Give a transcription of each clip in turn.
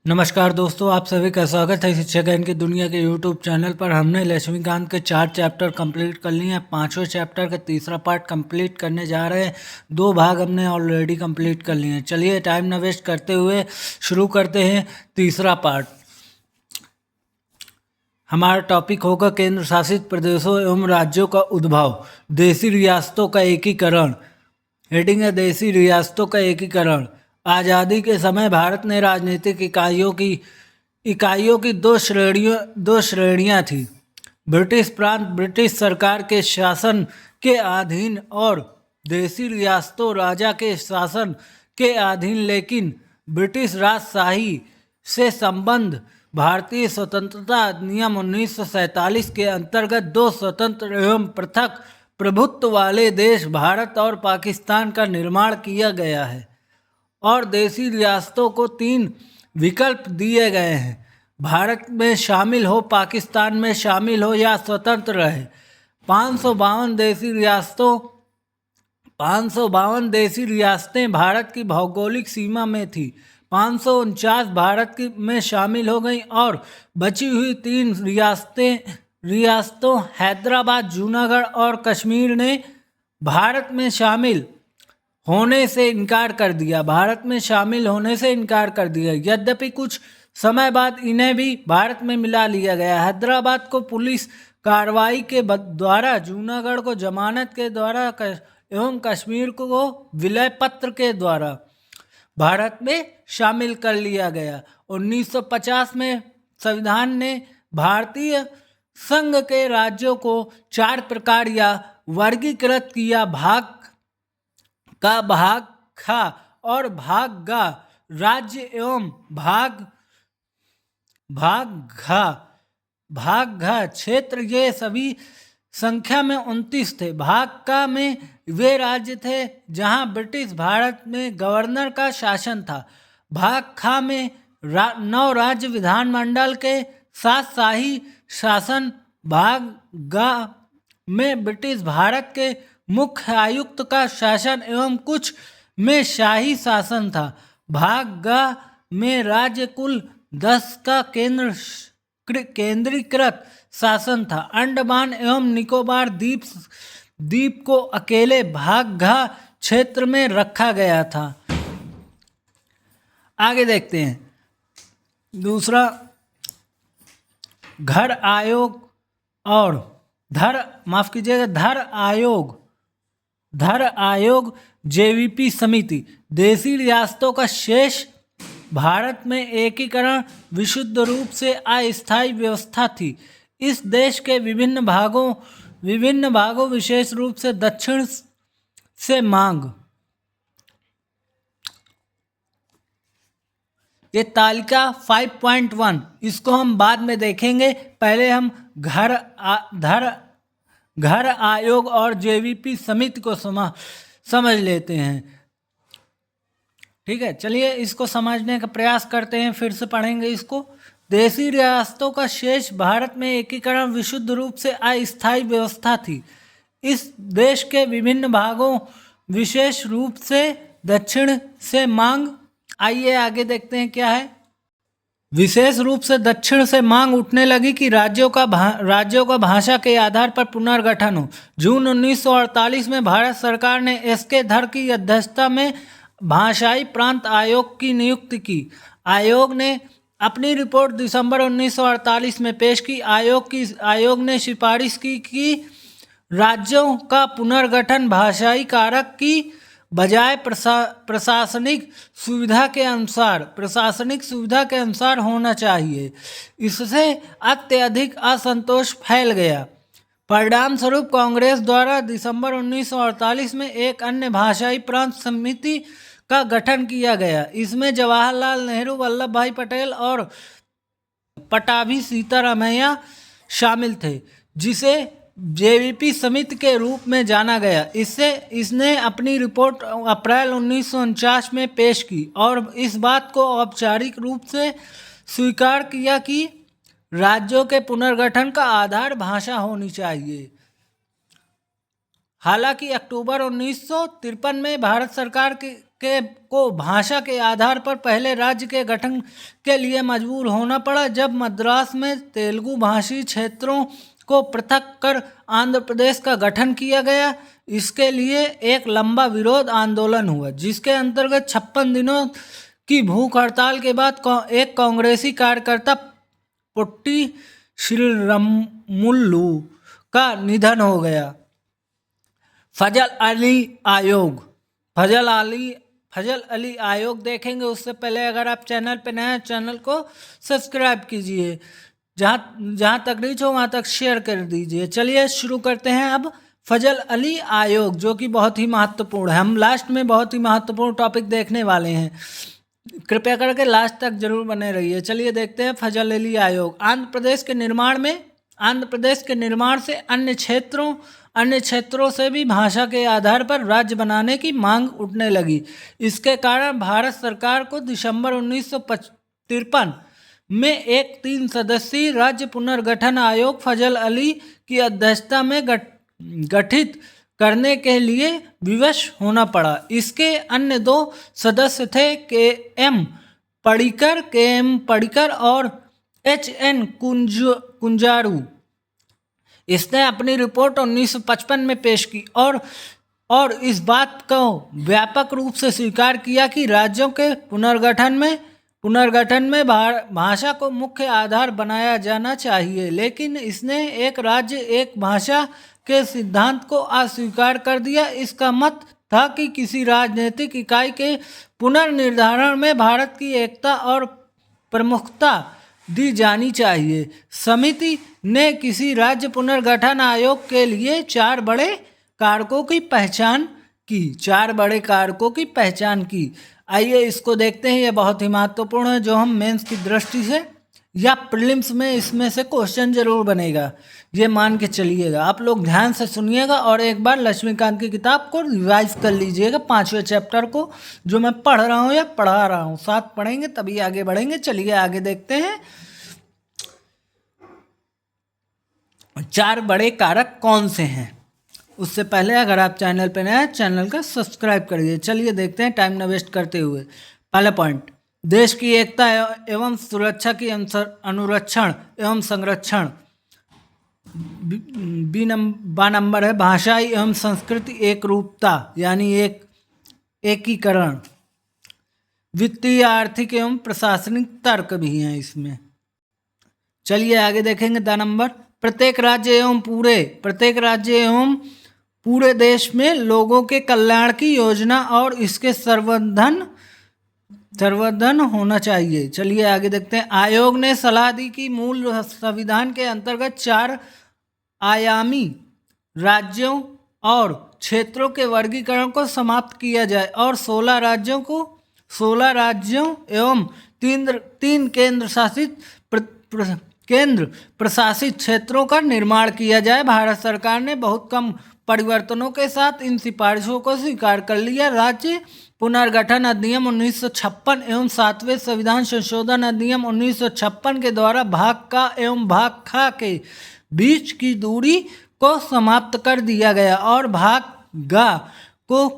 नमस्कार दोस्तों, आप सभी का स्वागत है शिक्षा ज्ञान की दुनिया के यूट्यूब चैनल पर। हमने लक्ष्मीकांत के 4 चैप्टर कंप्लीट कर लिए हैं। 5वें चैप्टर का तीसरा पार्ट कंप्लीट करने जा रहे हैं। 2 भाग हमने ऑलरेडी कंप्लीट कर लिए हैं। चलिए टाइम न वेस्ट करते हुए शुरू करते हैं तीसरा पार्ट। हमारा टॉपिक होगा केंद्र शासित प्रदेशों एवं राज्यों का उद्भव, देशी रियासतों का एकीकरण। हेडिंग है देशी रियासतों का एकीकरण। आज़ादी के समय भारत में राजनीतिक इकाइयों की दो श्रेणियां थी। ब्रिटिश प्रांत ब्रिटिश सरकार के शासन के अधीन और देशी रियासतों राजा के शासन के अधीन, लेकिन ब्रिटिश राजशाही से संबंध भारतीय स्वतंत्रता अधिनियम 1947 के अंतर्गत 2 स्वतंत्र एवं पृथक प्रभुत्व वाले देश भारत और पाकिस्तान का निर्माण किया गया है और देशी रियासतों को 3 विकल्प दिए गए हैं: भारत में शामिल हो, पाकिस्तान में शामिल हो या स्वतंत्र रहे। 552 देशी रियासतें भारत की भौगोलिक सीमा में थी। 549 भारत में शामिल हो गई और बची हुई 3 रियासतों हैदराबाद, जूनागढ़ और कश्मीर ने भारत में शामिल होने से इनकार कर दिया। यद्यपि कुछ समय बाद इन्हें भी भारत में मिला लिया गया। हैदराबाद को पुलिस कार्रवाई के द्वारा, जूनागढ़ को जमानत के द्वारा एवं कश्मीर को विलय पत्र के द्वारा भारत में शामिल कर लिया गया। 1950 में संविधान ने भारतीय संघ के राज्यों को 4 प्रकार या वर्गीकृत किया: भाग खा और भाग गा राज्य एवं भाग घा क्षेत्र। ये सभी संख्या में 29 थे। भाग का में वे राज्य थे जहां ब्रिटिश भारत में गवर्नर का शासन था। भाग खा में 9 राज्य विधानमंडल के साथ शाही शासन। भाग गा में ब्रिटिश भारत के मुख्य आयुक्त का शासन एवं कुछ में शाही शासन था। भाग गा में राज्य कुल 10 का केंद्रीकृत शासन था। अंडमान एवं निकोबार द्वीप को अकेले भाग घा क्षेत्र में रखा गया था। आगे देखते हैं। दूसरा, धर आयोग जेवीपी समिति। देशी रियासतों का शेष भारत में एकीकरण विशुद्ध रूप से अस्थायी व्यवस्था थी। इस देश के विभिन्न भागों विशेष रूप से दक्षिण से मांग। ये तालिका 5.1, इसको हम बाद में देखेंगे। पहले हम घर आयोग और जेवीपी समिति को समझ लेते हैं। ठीक है, चलिए इसको समझने का प्रयास करते हैं, फिर से पढ़ेंगे इसको। देशी रियासतों का शेष भारत में एकीकरण विशुद्ध रूप से अस्थायी व्यवस्था थी। इस देश के विभिन्न भागों विशेष रूप से दक्षिण से मांग। आइए आगे देखते हैं क्या है। विशेष रूप से दक्षिण से मांग उठने लगी कि राज्यों का भाषा के आधार पर पुनर्गठन हो। जून 1948 में भारत सरकार ने एस.के. धर की अध्यक्षता में भाषाई प्रांत आयोग की नियुक्ति की। आयोग ने अपनी रिपोर्ट दिसंबर 1948 में पेश की। आयोग ने सिफारिश की कि राज्यों का पुनर्गठन भाषाई कारक की बजाय प्रशासनिक सुविधा के अनुसार होना चाहिए। इससे अत्यधिक असंतोष फैल गया। परिणाम स्वरूप कांग्रेस द्वारा दिसंबर 1948 में एक अन्य भाषाई प्रांत समिति का गठन किया गया। इसमें जवाहरलाल नेहरू, वल्लभ भाई पटेल और पटाभी सीतारामैया शामिल थे, जिसे जेवीपी समिति के रूप में जाना गया। इसने अपनी रिपोर्ट अप्रैल 1949 में पेश की और इस बात को औपचारिक रूप से स्वीकार किया कि राज्यों के पुनर्गठन का आधार भाषा होनी चाहिए। हालांकि अक्टूबर 1953 में भारत सरकार को भाषा के आधार पर पहले राज्य के गठन के लिए मजबूर होना पड़ा, जब मद्रास में तेलुगु भाषी क्षेत्रों को पृथक कर आंध्र प्रदेश का गठन किया गया। इसके लिए एक लंबा विरोध आंदोलन हुआ, जिसके अंतर्गत 56 दिनों की भूख हड़ताल के बाद एक कांग्रेसी कार्यकर्ता पुट्टी श्रीरामुलु का निधन हो गया। फजल अली आयोग देखेंगे उससे पहले अगर आप चैनल पे नए हैं चैनल को सब्सक्राइब कीजिए, जहाँ तक रीच हो वहाँ तक शेयर कर दीजिए। चलिए शुरू करते हैं अब फजल अली आयोग, जो कि बहुत ही महत्वपूर्ण है। हम लास्ट में बहुत ही महत्वपूर्ण टॉपिक देखने वाले हैं, कृपया करके लास्ट तक जरूर बने रहिए। चलिए देखते हैं फजल अली आयोग। आंध्र प्रदेश के निर्माण से अन्य क्षेत्रों से भी भाषा के आधार पर राज्य बनाने की मांग उठने लगी। इसके कारण भारत सरकार को दिसंबर 1953 में एक 3 सदस्यीय राज्य पुनर्गठन आयोग फजल अली की अध्यक्षता में गठित करने के लिए विवश होना पड़ा। इसके अन्य 2 सदस्य थे के एम पडिक्कर और HN कुंजारू। इसने अपनी रिपोर्ट 1955 में पेश की और इस बात को व्यापक रूप से स्वीकार किया कि राज्यों के पुनर्गठन में भाषा को मुख्य आधार बनाया जाना चाहिए, लेकिन इसने एक राज्य एक भाषा के सिद्धांत को अस्वीकार कर दिया। इसका मत था कि किसी राजनीतिक इकाई के पुनर्निर्धारण में भारत की एकता और प्रमुखता दी जानी चाहिए। समिति ने किसी राज्य पुनर्गठन आयोग के लिए 4 बड़े कारकों की पहचान की। आइए इसको देखते हैं। ये बहुत ही महत्वपूर्ण है, जो हम मेंस की दृष्टि से या प्रीलिम्स में इसमें से क्वेश्चन जरूर बनेगा, ये मान के चलिएगा। आप लोग ध्यान से सुनिएगा और एक बार लक्ष्मीकांत की किताब को रिवाइज कर लीजिएगा, 5वें चैप्टर को, जो मैं पढ़ रहा हूँ या पढ़ा रहा हूँ। साथ पढ़ेंगे तभी आगे बढ़ेंगे। चलिए आगे देखते हैं 4 बड़े कारक कौन से हैं। उससे पहले अगर आप चैनल पर नए हैं चैनल का सब्सक्राइब करिए। चलिए देखते हैं टाइम न वेस्ट करते हुए। पहला पॉइंट, देश की एकता एवं सुरक्षा की अनुरक्षण एवं संरक्षण। बा नंबर है भाषाई एवं संस्कृति एक रूपता यानी एकीकरण। वित्तीय, आर्थिक एवं प्रशासनिक तर्क भी हैं इसमें। चलिए आगे देखेंगे 2 नंबर, प्रत्येक राज्य एवं पूरे देश में लोगों के कल्याण की योजना और इसके संवर्धन होना चाहिए। चलिए आगे देखते हैं। आयोग ने सलाह दी कि मूल संविधान के अंतर्गत 4 आयामी राज्यों और क्षेत्रों के वर्गीकरण को समाप्त किया जाए और 16 राज्यों एवं 3 केंद्र प्रशासित क्षेत्रों का निर्माण किया जाए। भारत सरकार ने बहुत कम परिवर्तनों के साथ इन सिफारिशों को स्वीकार कर लिया। राज्य पुनर्गठन अधिनियम 1956 एवं 7वें संविधान संशोधन अधिनियम 1956 के द्वारा भाग का एवं भाग खा के बीच की दूरी को समाप्त कर दिया गया और भाग गा को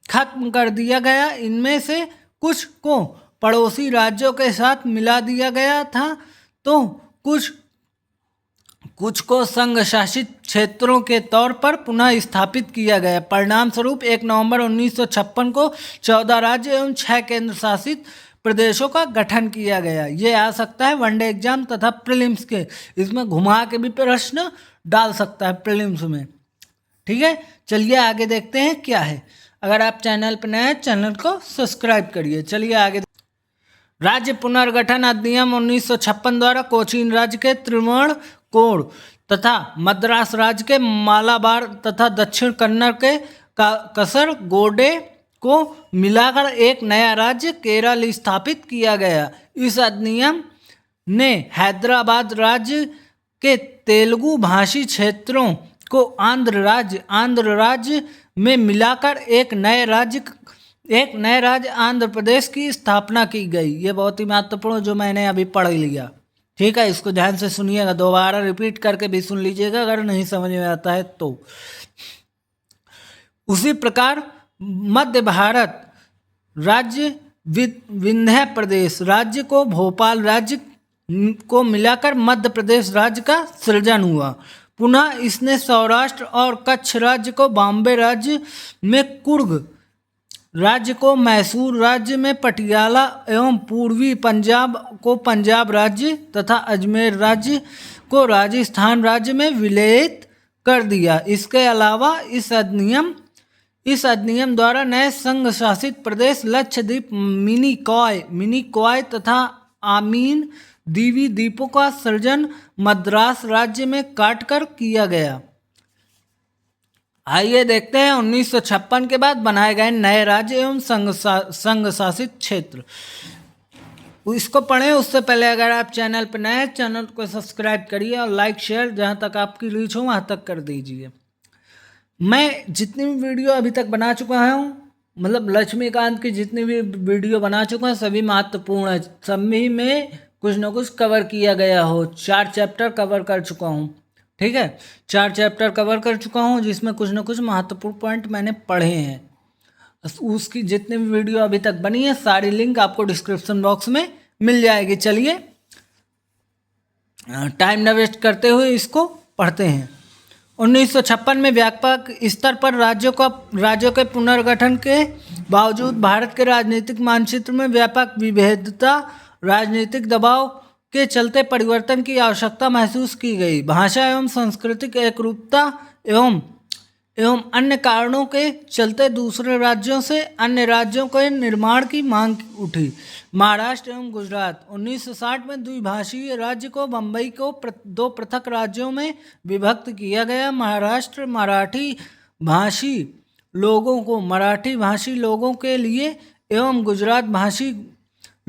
खत्म कर दिया गया। इनमें से कुछ को पड़ोसी राज्यों के साथ मिला दिया गया था तो कुछ को संघ शासित क्षेत्रों के तौर पर पुनः स्थापित किया गया। परिणाम स्वरूप 1 नवंबर 1956 को 14 राज्य एवं 6 केंद्र शासित प्रदेशों का गठन किया गया। ये आ सकता है वनडे एग्जाम तथा प्रीलिम्स के, इसमें घुमा के भी प्रश्न डाल सकता है प्रीलिम्स में। ठीक है, चलिए आगे देखते हैं क्या है। अगर आप चैनल पर नए हैं चैनल को सब्सक्राइब करिए। चलिए आगे। राज्य पुनर्गठन अधिनियम 1956 द्वारा कोचीन राज्य के त्रिवेणकोर तथा मद्रास राज्य के मालाबार तथा दक्षिण कन्नड़ के कसरगोडे को मिलाकर एक नया राज्य केरल स्थापित किया गया। इस अधिनियम ने हैदराबाद राज्य के तेलुगु भाषी क्षेत्रों को आंध्र राज्य में मिलाकर एक नए राज्य आंध्र प्रदेश की स्थापना की गई। ये बहुत ही महत्वपूर्ण जो मैंने अभी पढ़ लिया। ठीक है, इसको ध्यान से सुनिएगा, दोबारा रिपीट करके भी सुन लीजिएगा अगर नहीं समझ में आता है तो। उसी प्रकार मध्य भारत राज्य विंध्य प्रदेश राज्य को भोपाल राज्य को मिलाकर मध्य प्रदेश राज्य का सृजन हुआ। पुनः इसने सौराष्ट्र और कच्छ राज्य को बॉम्बे राज्य में, कुर्ग राज्य को मैसूर राज्य में, पटियाला एवं पूर्वी पंजाब को पंजाब राज्य तथा अजमेर राज्य को राजस्थान राज्य में विलयित कर दिया। इसके अलावा इस अधिनियम द्वारा नए संघ शासित प्रदेश लक्षद्वीप, मिनिकॉय तथा आमीन दीवी द्वीपों का सृजन मद्रास राज्य में काटकर किया गया। आइए देखते हैं 1956 के बाद बनाए गए नए राज्य एवं संघ शासित क्षेत्र। इसको पढ़ें उससे पहले अगर आप चैनल पर नए हैं, चैनल को सब्सक्राइब करिए और लाइक शेयर जहाँ तक आपकी रीच हो वहाँ तक कर दीजिए। मैं जितनी भी वीडियो अभी तक बना चुका हूँ, मतलब लक्ष्मीकांत की जितनी भी वीडियो बना चुका हूँ सभी महत्वपूर्ण है, सभी में कुछ न कुछ कवर किया गया हो। 4 चैप्टर कवर कर चुका हूँ, ठीक है, 4 चैप्टर कवर कर चुका हूँ जिसमें कुछ न कुछ महत्वपूर्ण पॉइंट मैंने पढ़े हैं। उसकी जितनी भी वीडियो अभी तक बनी है सारी लिंक आपको डिस्क्रिप्शन बॉक्स में मिल जाएगी। चलिए टाइम न वेस्ट करते हुए इसको पढ़ते हैं। 1956 में व्यापक स्तर पर राज्यों के पुनर्गठन के बावजूद भारत के राजनीतिक मानचित्र में व्यापक विविधता, राजनीतिक दबाव के चलते परिवर्तन की आवश्यकता महसूस की गई। भाषा एवं सांस्कृतिक एकरूपता एवं अन्य कारणों के चलते दूसरे राज्यों से अन्य राज्यों के निर्माण की मांग उठी। महाराष्ट्र एवं गुजरात 1960 में द्विभाषीय राज्य को बम्बई को 2 पृथक राज्यों में विभक्त किया गया। महाराष्ट्र मराठी भाषी लोगों के लिए एवं गुजरात भाषी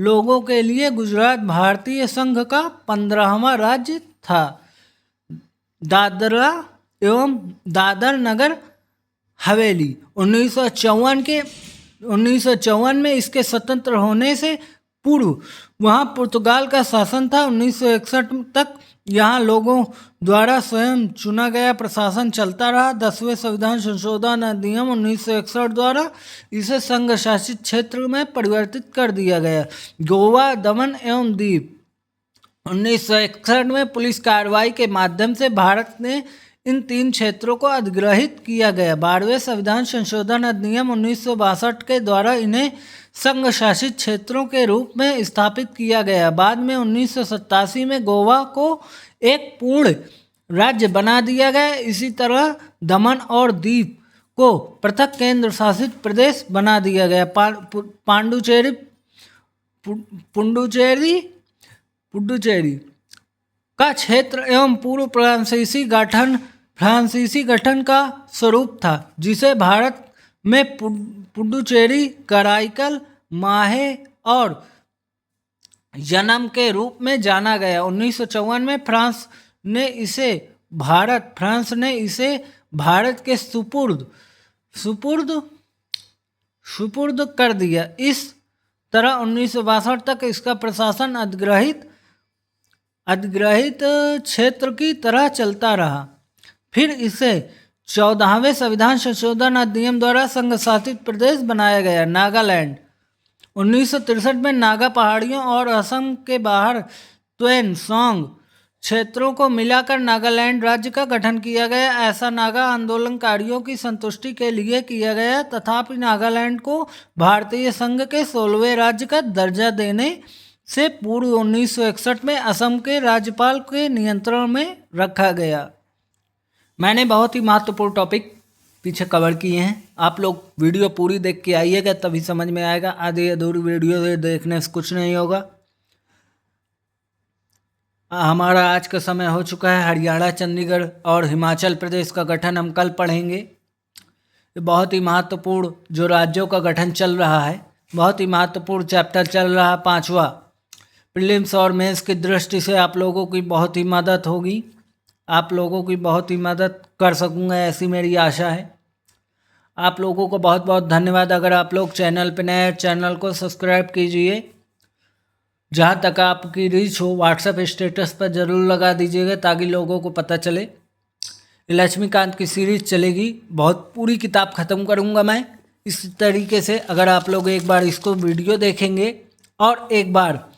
लोगों के लिए गुजरात भारतीय संघ का 15वां राज्य था। दादर नगर हवेली 1954 में इसके स्वतंत्र होने से पूर्व वहाँ पुर्तगाल का शासन था। 1961 तक यहाँ लोगों द्वारा स्वयं चुना गया प्रशासन चलता रहा। 10वें संविधान संशोधन अधिनियम 1961 द्वारा इसे संघ शासित क्षेत्र में परिवर्तित कर दिया गया। गोवा, दमन एवं दीव 1961 में पुलिस कार्रवाई के माध्यम से भारत ने इन 3 क्षेत्रों को अधिग्रहित किया गया। 12वें संविधान संशोधन अधिनियम 1962 के द्वारा इन्हें संघ शासित क्षेत्रों के रूप में स्थापित किया गया। बाद में 1987 में गोवा को एक पूर्ण राज्य बना दिया गया। इसी तरह दमन और दीव को पृथक केंद्र शासित प्रदेश बना दिया गया। पुडुचेरी का क्षेत्र एवं पूर्व फ्रांसीसी गठन का स्वरूप था, जिसे भारत में पुडुचेरी, कराईकल, माहे और यनम के रूप में जाना गया। 1954 में फ्रांस ने इसे भारत के सुपुर्द कर दिया। इस तरह 1962 तक इसका प्रशासन अधिग्रहित क्षेत्र की तरह चलता रहा। फिर इसे 14वें संविधान संशोधन अधिनियम द्वारा संघ शासित प्रदेश बनाया गया। नागालैंड 1963 में नागा पहाड़ियों और असम के बाहर त्वेन सोंग क्षेत्रों को मिलाकर नागालैंड राज्य का गठन किया गया। ऐसा नागा आंदोलनकारियों की संतुष्टि के लिए किया गया। तथापि नागालैंड को भारतीय संघ के 16वें राज्य का दर्जा देने से पूर्व 1961 में असम के राज्यपाल के नियंत्रण में रखा गया। मैंने बहुत ही महत्वपूर्ण टॉपिक पीछे कवर किए हैं। आप लोग वीडियो पूरी देख के आइएगा तभी समझ में आएगा। आधी अधूरी वीडियो देखने से कुछ नहीं होगा। हमारा आज का समय हो चुका है। हरियाणा, चंडीगढ़ और हिमाचल प्रदेश का गठन हम कल पढ़ेंगे। ये बहुत ही महत्वपूर्ण जो राज्यों का गठन चल रहा है, बहुत ही महत्वपूर्ण चैप्टर चल रहा है 5वां। प्रीलिम्स और मेंस की दृष्टि से आप लोगों की बहुत ही मदद होगी, आप लोगों की बहुत ही मदद कर सकूँगा ऐसी मेरी आशा है। आप लोगों को बहुत बहुत धन्यवाद। अगर आप लोग चैनल पर नए हैं, चैनल को सब्सक्राइब कीजिए। जहाँ तक आपकी रीच हो व्हाट्सएप स्टेटस पर ज़रूर लगा दीजिएगा ताकि लोगों को पता चले। लक्ष्मीकांत की सीरीज चलेगी, बहुत पूरी किताब ख़त्म करूँगा मैं इस तरीके से। अगर आप लोग एक बार इसको वीडियो देखेंगे और एक बार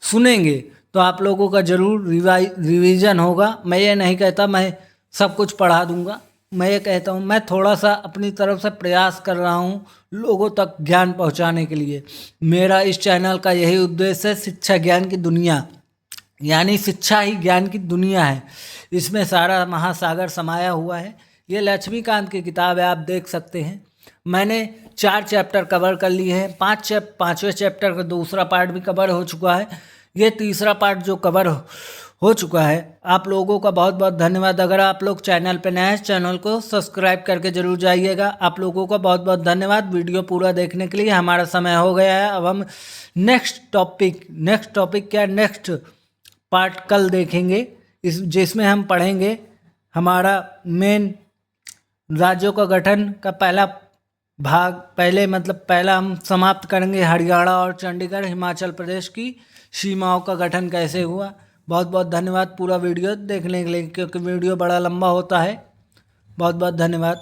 सुनेंगे तो आप लोगों का ज़रूर रिवीजन होगा। मैं ये नहीं कहता मैं सब कुछ पढ़ा दूंगा, मैं ये कहता हूँ मैं थोड़ा सा अपनी तरफ से प्रयास कर रहा हूँ लोगों तक ज्ञान पहुँचाने के लिए। मेरा इस चैनल का यही उद्देश्य है, शिक्षा ज्ञान की दुनिया, यानी शिक्षा ही ज्ञान की दुनिया है। इसमें सारा महासागर समाया हुआ है। ये लक्ष्मीकांत की किताब है, आप देख सकते हैं। मैंने 4 चैप्टर कवर कर लिए हैं। 5वें चैप्टर का दूसरा पार्ट भी कवर हो चुका है। ये तीसरा पार्ट जो कवर हो चुका है। आप लोगों का बहुत बहुत धन्यवाद। अगर आप लोग चैनल पर नए हैं, चैनल को सब्सक्राइब करके जरूर जाइएगा। आप लोगों का बहुत बहुत धन्यवाद वीडियो पूरा देखने के लिए। हमारा समय हो गया है, अब हम नेक्स्ट टॉपिक क्या नेक्स्ट पार्ट कल देखेंगे, जिसमें हम पढ़ेंगे हमारा मेन राज्यों का गठन का पहला हम समाप्त करेंगे हरियाणा और चंडीगढ़ हिमाचल प्रदेश की सीमाओं का गठन कैसे हुआ। बहुत बहुत धन्यवाद पूरा वीडियो देखने के लिए, क्योंकि वीडियो बड़ा लंबा होता है। बहुत बहुत धन्यवाद।